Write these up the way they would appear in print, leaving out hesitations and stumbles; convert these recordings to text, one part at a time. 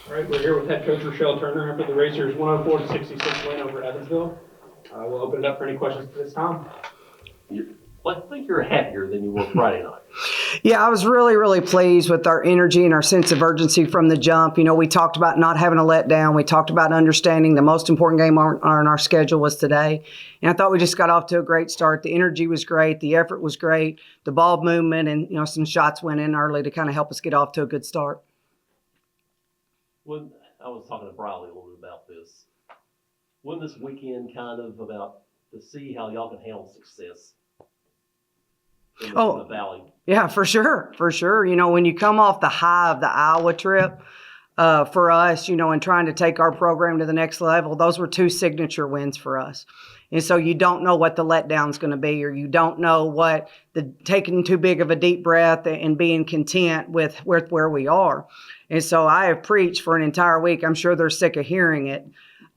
All right, we're here with head coach Rechelle Turner after the Racers' 104-66 win over Evansville. We'll open it up for any questions at this time. I think you're happier than you were Friday night. Yeah, I was really, really pleased with our energy and our sense of urgency from the jump. You know, we talked about not having a letdown. We talked about understanding the most important game on our schedule was today. And I thought we just got off to a great start. The energy was great. The effort was great. The ball movement and, some shots went in early to kind of help us get off to a good start. When I was talking to Briley a little bit about this, when this weekend kind of about to see how y'all can handle success in the Valley. Yeah, for sure. For sure. When you come off the high of the Iowa trip, for us, and trying to take our program to the next level, those were two signature wins for us. And so you don't know what the letdown's going to be, or you don't know what the taking too big of a deep breath and being content with where we are. And so I have preached for an entire week. I'm sure they're sick of hearing it,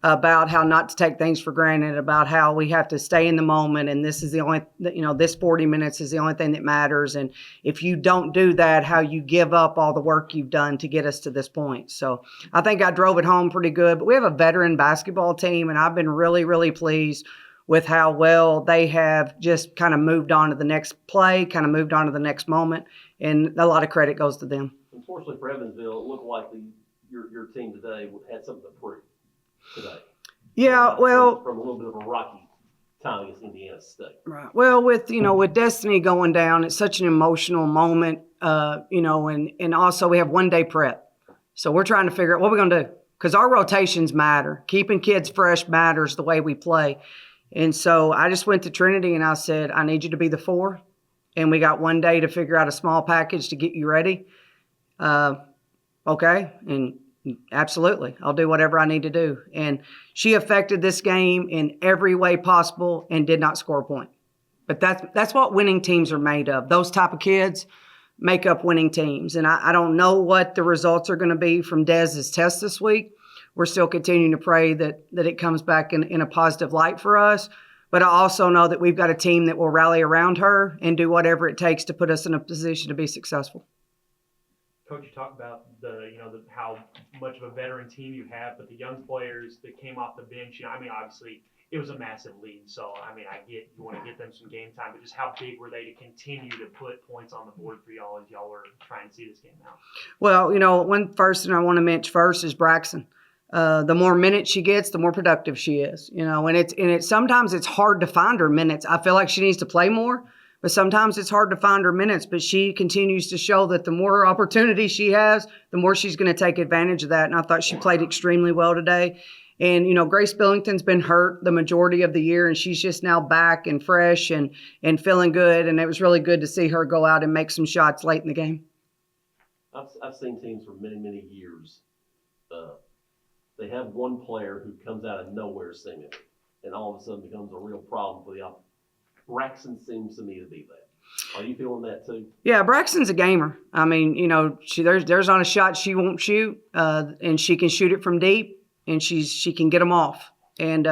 about how not to take things for granted, about how we have to stay in the moment. And this is the only, this 40 minutes is the only thing that matters. And if you don't do that, how you give up all the work you've done to get us to this point. So I think I drove it home pretty good, but we have a veteran basketball team, and I've been really, really pleased with how well they have just kind of moved on to the next play, kind of moved on to the next moment. And a lot of credit goes to them. Unfortunately for Evansville, it looked like your team today had something to prove today. Yeah, well, from a little bit of a rocky time against Indiana State. Right. Well, with Destiny going down, it's such an emotional moment, and also we have 1 day prep, so we're trying to figure out what we're going to do, because our rotations matter. Keeping kids fresh matters the way we play, and so I just went to Trinity and I said, I need you to be the 4, and we got 1 day to figure out a small package to get you ready. Okay, and absolutely, I'll do whatever I need to do. And she affected this game in every way possible and did not score a point. But that's what winning teams are made of. Those type of kids make up winning teams. And I don't know what the results are going to be from Dez's test this week. We're still continuing to pray that it comes back in a positive light for us. But I also know that we've got a team that will rally around her and do whatever it takes to put us in a position to be successful. Coach, you talked about how much of a veteran team you have, but the young players that came off the bench, obviously it was a massive lead. So, I get you want to get them some game time, but just how big were they to continue to put points on the board for y'all as y'all were trying to see this game out? Well, one person I want to mention first is Braxton. The more minutes she gets, the more productive she is. And sometimes it's hard to find her minutes. I feel like she needs to play more. But sometimes it's hard to find her minutes, but she continues to show that the more opportunity she has, the more she's going to take advantage of that. And I thought she played extremely well today. And, Grace Billington's been hurt the majority of the year, and she's just now back and fresh and feeling good. And it was really good to see her go out and make some shots late in the game. I've seen teams for many, many years. They have one player who comes out of nowhere seemingly, and all of a sudden becomes a real problem for the opponent. Braxton seems to me to be that. Are you feeling that too? Yeah, Braxton's a gamer. There's not a shot she won't shoot, and she can shoot it from deep, and she can get them off. And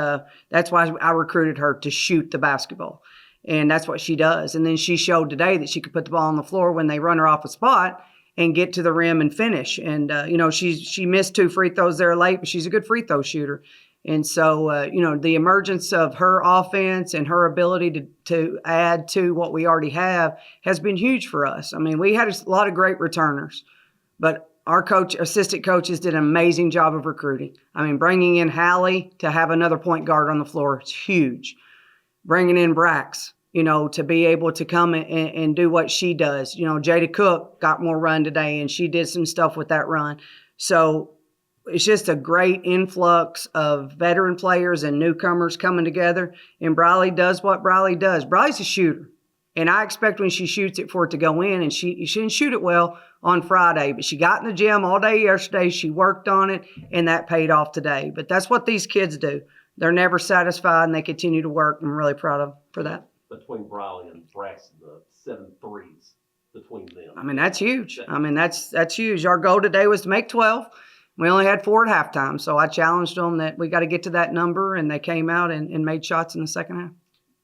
that's why I recruited her to shoot the basketball. And that's what she does. And then she showed today that she could put the ball on the floor when they run her off a spot and get to the rim and finish. And, she missed 2 free throws there late, but she's a good free throw shooter. And so, the emergence of her offense and her ability to add to what we already have has been huge for us. We had a lot of great returners, but our assistant coaches did an amazing job of recruiting. Bringing in Hallie to have another point guard on the floor, it's huge. Bringing in Brax, to be able to come and do what she does. Jada Cook got more run today, and she did some stuff with that run. So it's just a great influx of veteran players and newcomers coming together. And Briley does what Briley does. Briley's a shooter. And I expect when she shoots it for it to go in. And she didn't shoot it well on Friday. But she got in the gym all day yesterday. She worked on it. And that paid off today. But that's what these kids do. They're never satisfied. And they continue to work. I'm really proud of them for that. Between Briley and Braxton, the 7 threes between them. That's huge. That's huge. Our goal today was to make 12. We only had 4 at halftime, so I challenged them that we got to get to that number, and they came out and made shots in the second half.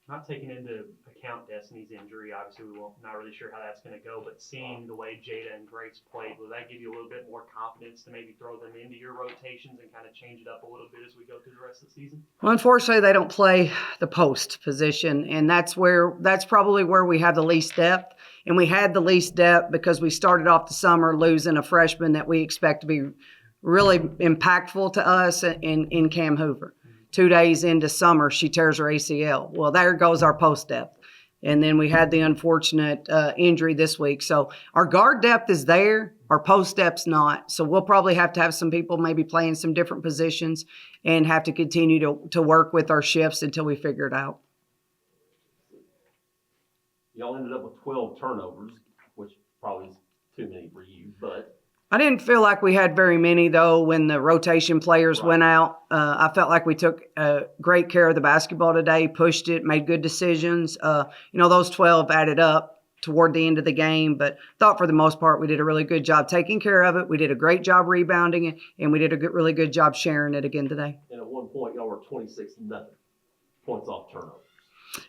Not taking into count Destiny's injury. Obviously, not really sure how that's going to go, but seeing the way Jada and Grace played, will that give you a little bit more confidence to maybe throw them into your rotations and kind of change it up a little bit as we go through the rest of the season? Well, unfortunately, they don't play the post position, and that's probably where we have the least depth. And we had the least depth because we started off the summer losing a freshman that we expect to be really impactful to us in Cam Hoover. 2 days into summer, she tears her ACL. Well, there goes our post depth. And then we had the unfortunate injury this week. So our guard depth is there. Our post depth's not. So we'll probably have to have some people maybe playing some different positions and have to continue to work with our shifts until we figure it out. Y'all ended up with 12 turnovers, which probably is too many for you, but I didn't feel like we had very many, though, when the rotation players went out. I felt like we took great care of the basketball today, pushed it, made good decisions. Those 12 added up toward the end of the game, but thought for the most part we did a really good job taking care of it. We did a great job rebounding it, and we did a really good job sharing it again today. And at one point, y'all were 26-0 points off turnovers.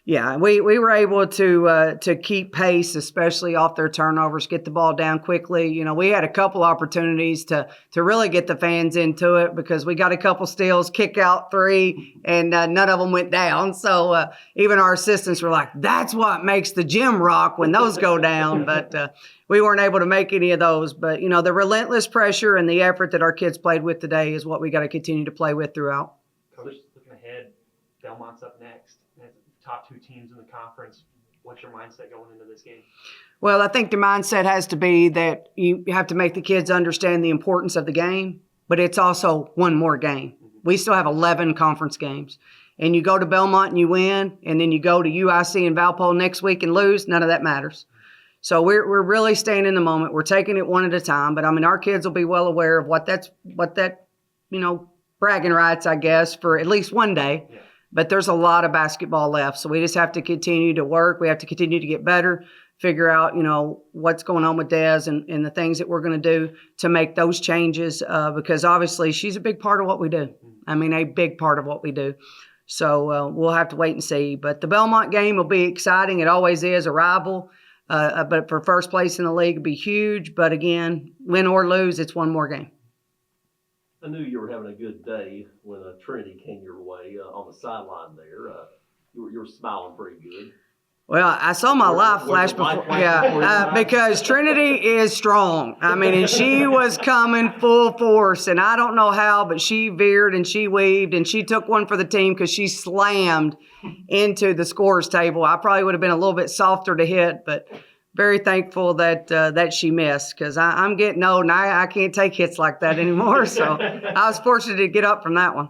Yeah, we were able to keep pace, especially off their turnovers, get the ball down quickly. We had a couple opportunities to really get the fans into it because we got a couple steals, kick out three, and none of them went down. So even our assistants were like, that's what makes the gym rock when those go down. But we weren't able to make any of those. But, the relentless pressure and the effort that our kids played with today is what we got to continue to play with throughout. Coach, looking ahead, Belmont's up next. Top 2 teams in the conference. What's your mindset going into this game? Well, I think the mindset has to be that you have to make the kids understand the importance of the game, but it's also one more game. We still have 11 conference games. And you go to Belmont and you win, and then you go to UIC and Valpo next week and lose, none of that matters. So we're really staying in the moment. We're taking it one at a time. But, our kids will be well aware of what that bragging rights, I guess, for at least one day. Yeah. But there's a lot of basketball left, so we just have to continue to work. We have to continue to get better, figure out, what's going on with Des and the things that we're going to do to make those changes because obviously she's a big part of what we do. A big part of what we do. So we'll have to wait and see. But the Belmont game will be exciting. It always is a rival. But for first place in the league, it'll be huge. But again, win or lose, it's one more game. I knew you were having a good day when Trinity came your way on the sideline there. You were smiling pretty good. Well, I saw my life flash before. Because Trinity is strong. And she was coming full force, and I don't know how, but she veered and she weaved and she took one for the team because she slammed into the scorer's table. I probably would have been a little bit softer to hit, but very thankful that she missed because I'm getting old and I can't take hits like that anymore. So I was fortunate to get up from that one.